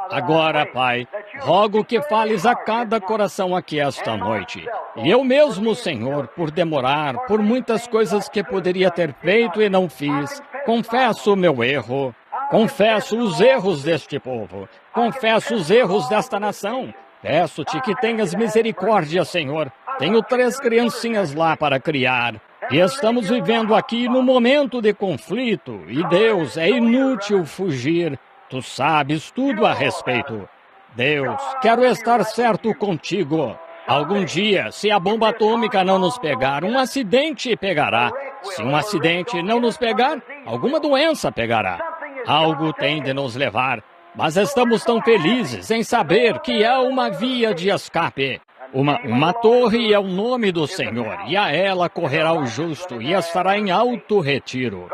Speaker 1: Agora, Pai, rogo que fales a cada coração aqui esta noite. E eu mesmo, Senhor, por demorar, por muitas coisas que poderia ter feito e não fiz, confesso o meu erro. Confesso os erros deste povo. Confesso os erros desta nação. Peço-te que tenhas misericórdia, Senhor. Tenho 3 criancinhas lá para criar. E estamos vivendo aqui num momento de conflito. E Deus, é inútil fugir. Tu sabes tudo a respeito. Deus, quero estar certo contigo. Algum dia, se a bomba atômica não nos pegar, um acidente pegará. Se um acidente não nos pegar, alguma doença pegará. Algo tem de nos levar. Mas estamos tão felizes em saber que há uma via de escape. Uma torre é o nome do Senhor, e a ela correrá o justo e estará em alto retiro.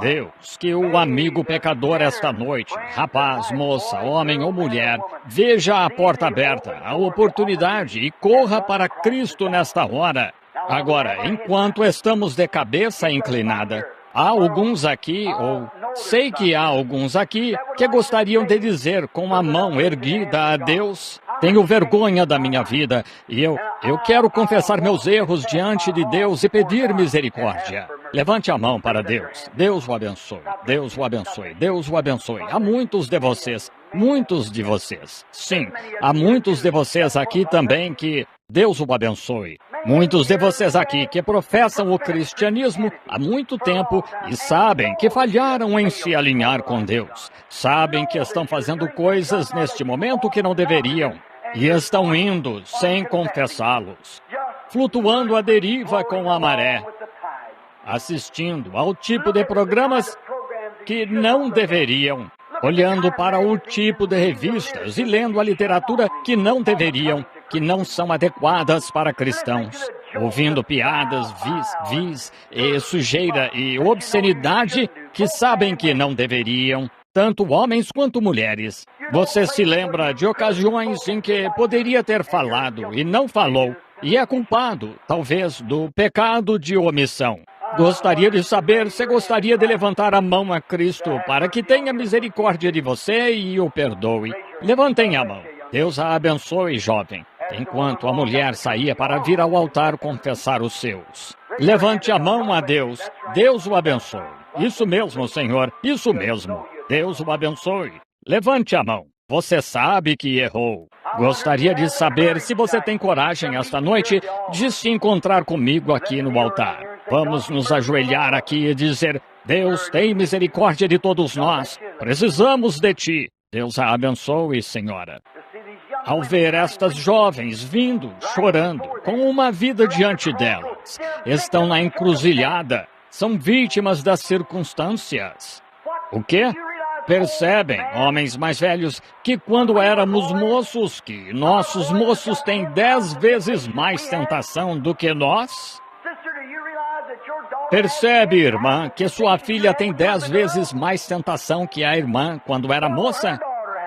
Speaker 1: Deus, que o amigo pecador esta noite, rapaz, moça, homem ou mulher, veja a porta aberta, a oportunidade e corra para Cristo nesta hora. Agora, enquanto estamos de cabeça inclinada, há alguns aqui, ou sei que há alguns aqui, que gostariam de dizer com a mão erguida a Deus: tenho vergonha da minha vida e eu quero confessar meus erros diante de Deus e pedir misericórdia. Levante a mão para Deus. Deus o abençoe. Deus o abençoe. Deus o abençoe. Há muitos de vocês. Muitos de vocês. Sim, há muitos de vocês aqui também que Deus o abençoe. Muitos de vocês aqui que professam o cristianismo há muito tempo e sabem que falharam em se alinhar com Deus. Sabem que estão fazendo coisas neste momento que não deveriam. E estão indo sem confessá-los, flutuando à deriva com a maré, assistindo ao tipo de programas que não deveriam, olhando para o tipo de revistas e lendo a literatura que não deveriam, que não são adequadas para cristãos, ouvindo piadas, vis e sujeira e obscenidade que sabem que não deveriam, tanto homens quanto mulheres. Você se lembra de ocasiões em que poderia ter falado e não falou, e é culpado, talvez, do pecado de omissão. Gostaria de saber se gostaria de levantar a mão a Cristo para que tenha misericórdia de você e o perdoe. Levantem a mão. Deus a abençoe, jovem, enquanto a mulher saía para vir ao altar confessar os seus. Levante a mão a Deus. Deus o abençoe. Isso mesmo, Senhor. Isso mesmo. Deus o abençoe. Levante a mão. Você sabe que errou. Gostaria de saber se você tem coragem esta noite de se encontrar comigo aqui no altar. Vamos nos ajoelhar aqui e dizer: Deus, tem misericórdia de todos nós. Precisamos de Ti. Deus a abençoe, Senhora. Ao ver estas jovens vindo, chorando, com uma vida diante delas, estão na encruzilhada, são vítimas das circunstâncias. O quê? Percebem, homens mais velhos, que quando éramos moços, que nossos moços têm 10 vezes mais tentação do que nós? Percebe, irmã, que sua filha tem 10 vezes mais tentação que a irmã quando era moça?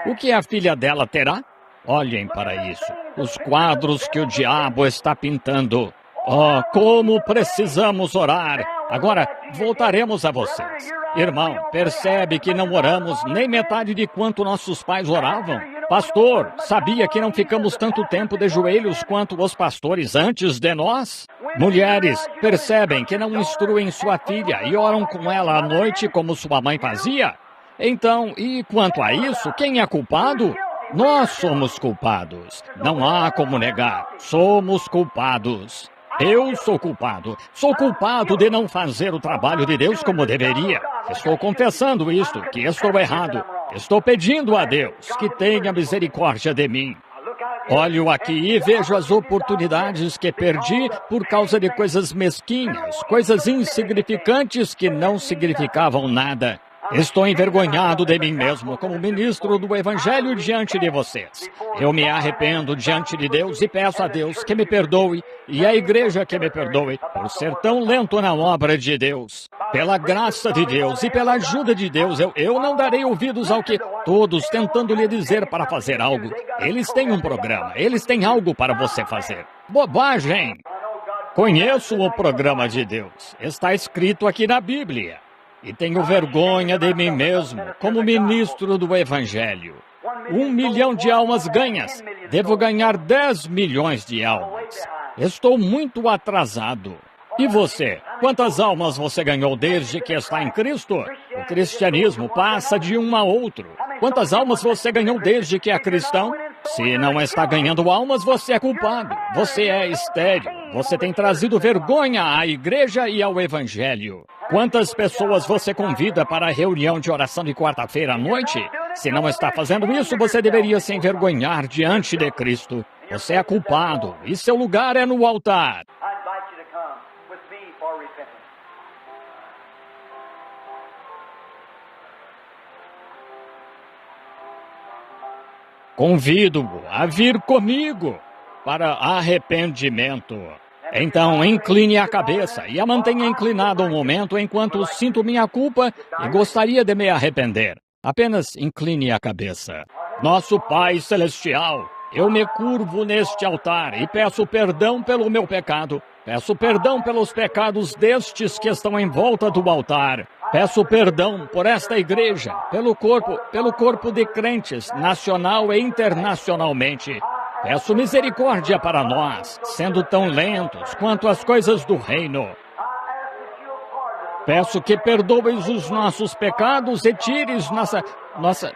Speaker 1: O que a filha dela terá? Olhem para isso, os quadros que o diabo está pintando. Oh, como precisamos orar! Agora, voltaremos a vocês. Irmão, percebe que não oramos nem metade de quanto nossos pais oravam? Pastor, sabia que não ficamos tanto tempo de joelhos quanto os pastores antes de nós? Mulheres, percebem que não instruem sua filha e oram com ela à noite como sua mãe fazia? Então, e quanto a isso, quem é culpado? Nós somos culpados. Não há como negar. Somos culpados. Eu sou culpado. Sou culpado de não fazer o trabalho de Deus como deveria. Estou confessando isto, que estou errado. Estou pedindo a Deus que tenha misericórdia de mim. Olho aqui e vejo as oportunidades que perdi por causa de coisas mesquinhas, coisas insignificantes que não significavam nada. Estou envergonhado de mim mesmo como ministro do Evangelho diante de vocês. Eu me arrependo diante de Deus e peço a Deus que me perdoe e a igreja que me perdoe por ser tão lento na obra de Deus. Pela graça de Deus e pela ajuda de Deus, eu não darei ouvidos ao que todos tentando lhe dizer para fazer algo. Eles têm um programa, eles têm algo para você fazer. Bobagem! Conheço o programa de Deus. Está escrito aqui na Bíblia. E tenho vergonha de mim mesmo, como ministro do Evangelho. 1 milhão de almas ganhas. Devo ganhar 10 milhões de almas. Estou muito atrasado. E você? Quantas almas você ganhou desde que está em Cristo? O cristianismo passa de um a outro. Quantas almas você ganhou desde que é cristão? Se não está ganhando almas, você é culpado. Você é estéril. Você tem trazido vergonha à igreja e ao Evangelho. Quantas pessoas você convida para a reunião de oração de quarta-feira à noite? Se não está fazendo isso, você deveria se envergonhar diante de Cristo. Você é culpado e seu lugar é no altar.
Speaker 2: I invite you to come with me for repentance.
Speaker 1: Convido-o a vir comigo para arrependimento. Então, incline a cabeça e a mantenha inclinada um momento enquanto sinto minha culpa e gostaria de me arrepender. Apenas incline a cabeça. Nosso Pai Celestial, eu me curvo neste altar e peço perdão pelo meu pecado. Peço perdão pelos pecados destes que estão em volta do altar. Peço perdão por esta igreja, pelo corpo de crentes, nacional e internacionalmente. Peço misericórdia para nós, sendo tão lentos quanto as coisas do reino. Peço que perdoes os nossos pecados e tires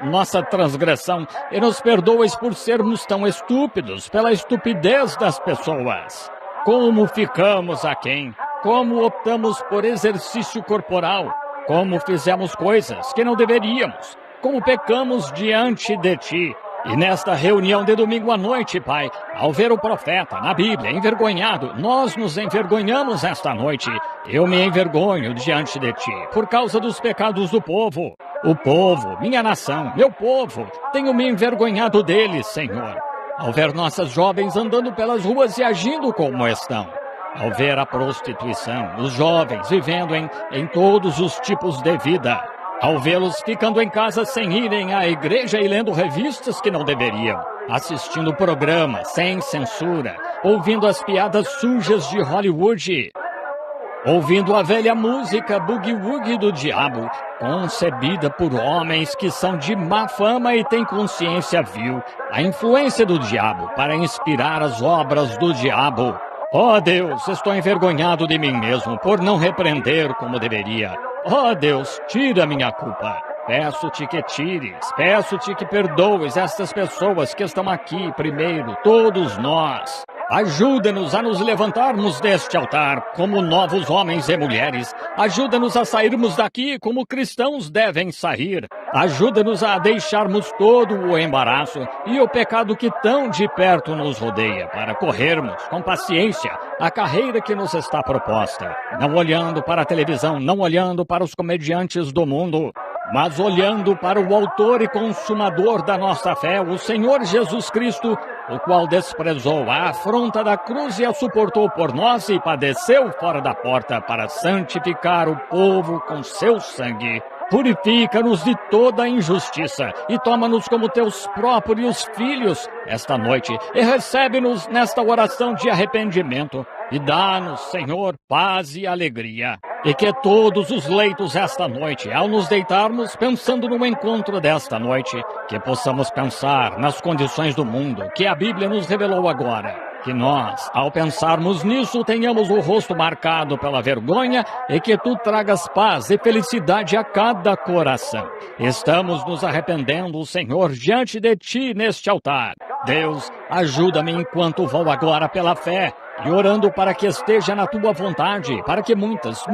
Speaker 1: nossa transgressão e nos perdoes por sermos tão estúpidos, pela estupidez das pessoas. Como ficamos aquém? Como optamos por exercício corporal? Como fizemos coisas que não deveríamos? Como pecamos diante de Ti? E nesta reunião de domingo à noite, Pai, ao ver o profeta na Bíblia envergonhado, nós nos envergonhamos esta noite. Eu me envergonho diante de Ti, por causa dos pecados do povo. O povo, minha nação, meu povo, tenho me envergonhado deles, Senhor. Ao ver nossas jovens andando pelas ruas e agindo como estão. Ao ver a prostituição, os jovens vivendo em todos os tipos de vida. Ao vê-los ficando em casa sem irem à igreja e lendo revistas que não deveriam. Assistindo programas sem censura. Ouvindo as piadas sujas de Hollywood. Ouvindo a velha música boogie-woogie do diabo, concebida por homens que são de má fama e têm consciência vil. A influência do diabo para inspirar as obras do diabo. Oh Deus, estou envergonhado de mim mesmo por não repreender como deveria. Oh Deus, tira minha culpa. Peço-te que tires, peço-te que perdoes estas pessoas que estão aqui primeiro, todos nós. Ajuda-nos a nos levantarmos deste altar como novos homens e mulheres. Ajuda-nos a sairmos daqui como cristãos devem sair. Ajuda-nos a deixarmos todo o embaraço e o pecado que tão de perto nos rodeia, para corrermos com paciência a carreira que nos está proposta. Não olhando para a televisão, não olhando para os comediantes do mundo, mas olhando para o autor e consumador da nossa fé, o Senhor Jesus Cristo, o qual desprezou a afronta da cruz e a suportou por nós e padeceu fora da porta para santificar o povo com seu sangue. Purifica-nos de toda injustiça e toma-nos como teus próprios filhos esta noite e recebe-nos nesta oração de arrependimento e dá-nos, Senhor, paz e alegria. E que todos os leitos esta noite, ao nos deitarmos pensando no encontro desta noite, que possamos pensar nas condições do mundo que a Bíblia nos revelou agora. Que nós, ao pensarmos nisso, tenhamos o rosto marcado pela vergonha e que tu tragas paz e felicidade a cada coração. Estamos nos arrependendo, Senhor, diante de ti neste altar. Deus, ajuda-me enquanto vou agora pela fé e orando para que esteja na tua vontade, para que muitas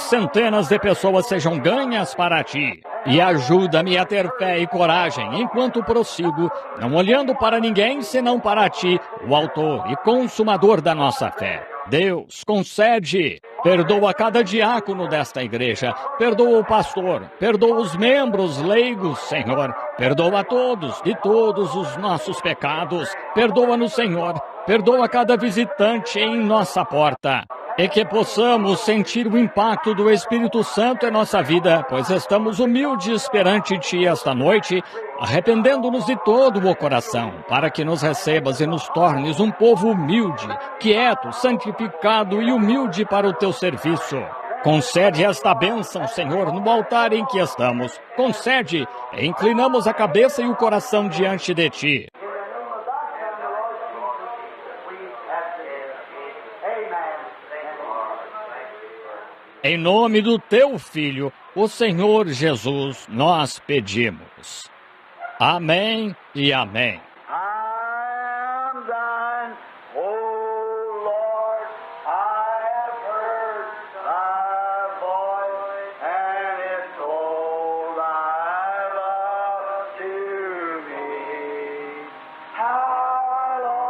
Speaker 1: centenas de pessoas sejam ganhas para ti. E ajuda-me a ter fé e coragem enquanto prossigo, não olhando para ninguém senão para ti, o autor e consumador da nossa fé. Deus, concede, perdoa cada diácono desta igreja, perdoa o pastor, perdoa os membros leigos, Senhor, perdoa a todos de todos os nossos pecados, perdoa-nos, Senhor, perdoa cada visitante em nossa porta. E que possamos sentir o impacto do Espírito Santo em nossa vida, pois estamos humildes perante Ti esta noite, arrependendo-nos de todo o coração, para que nos recebas e nos tornes um povo humilde, quieto, santificado e humilde para o Teu serviço. Concede esta bênção, Senhor, no altar em que estamos. Concede, e inclinamos a cabeça e o coração diante de Ti. Em nome do Teu Filho, o Senhor Jesus, nós pedimos. Amém e amém.
Speaker 2: I'm thine, O Lord, I have heard thy voice, and it told thy love to me. How long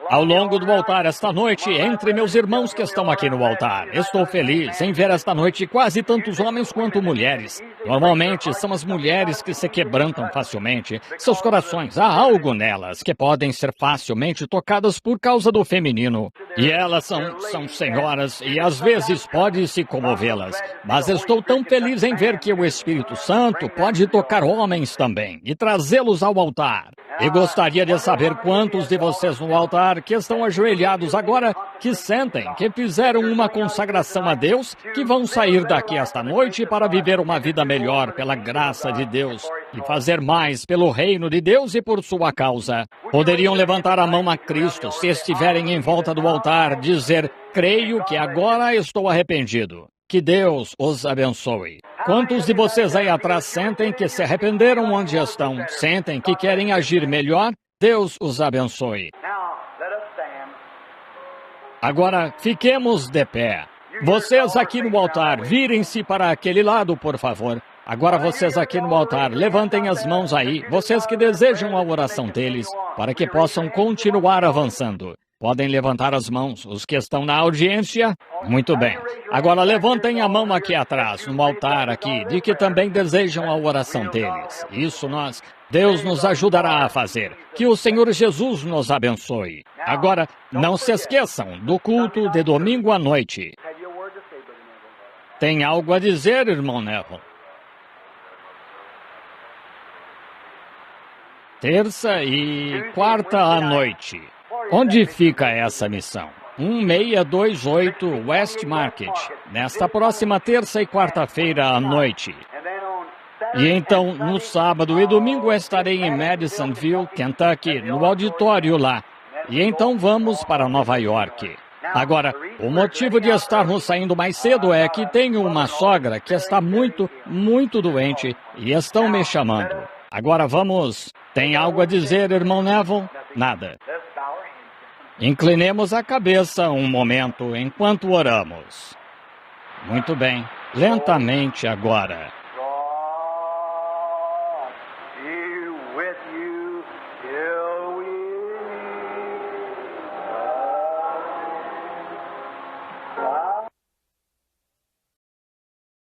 Speaker 1: ao longo do altar esta noite, entre meus irmãos que estão aqui no altar. Estou feliz em ver esta noite quase tantos homens quanto mulheres. Normalmente são as mulheres que se quebrantam facilmente. Seus corações, há algo nelas que podem ser facilmente tocadas por causa do feminino. E elas são senhoras e às vezes pode-se comovê-las. Mas estou tão feliz em ver que o Espírito Santo pode tocar homens também e trazê-los ao altar. E gostaria de saber quantos de vocês no altar que estão ajoelhados agora, que sentem que fizeram uma consagração a Deus, que vão sair daqui esta noite para viver uma vida melhor pela graça de Deus e fazer mais pelo reino de Deus e por sua causa. Poderiam levantar a mão a Cristo se estiverem em volta do altar, dizer: creio que agora estou arrependido. Que Deus os abençoe. Quantos de vocês aí atrás sentem que se arrependeram onde estão? Sentem que querem agir melhor? Deus os abençoe. Agora, fiquemos de pé. Vocês aqui no altar, virem-se para aquele lado, por favor. Agora vocês aqui no altar, levantem as mãos aí, vocês que desejam a oração deles, para que possam continuar avançando. Podem levantar as mãos, os que estão na audiência? Muito bem. Agora levantem a mão aqui atrás, no altar aqui, de que também desejam a oração deles. Isso Deus nos ajudará a fazer. Que o Senhor Jesus nos abençoe. Agora, não se esqueçam do culto de domingo à noite. Tem algo a dizer, irmão Neville? Terça e quarta à noite. Onde fica essa missão? 1628 West Market, nesta próxima terça e quarta-feira à noite. E então, no sábado e domingo, estarei em Madisonville, Kentucky, no auditório lá. E então vamos para Nova York. Agora, o motivo de estarmos saindo mais cedo é que tenho uma sogra que está muito, muito doente e estão me chamando. Agora vamos... Tem algo a dizer, irmão Neville? Nada. Inclinemos a cabeça um momento enquanto oramos. Muito bem. Lentamente agora.
Speaker 2: With you till we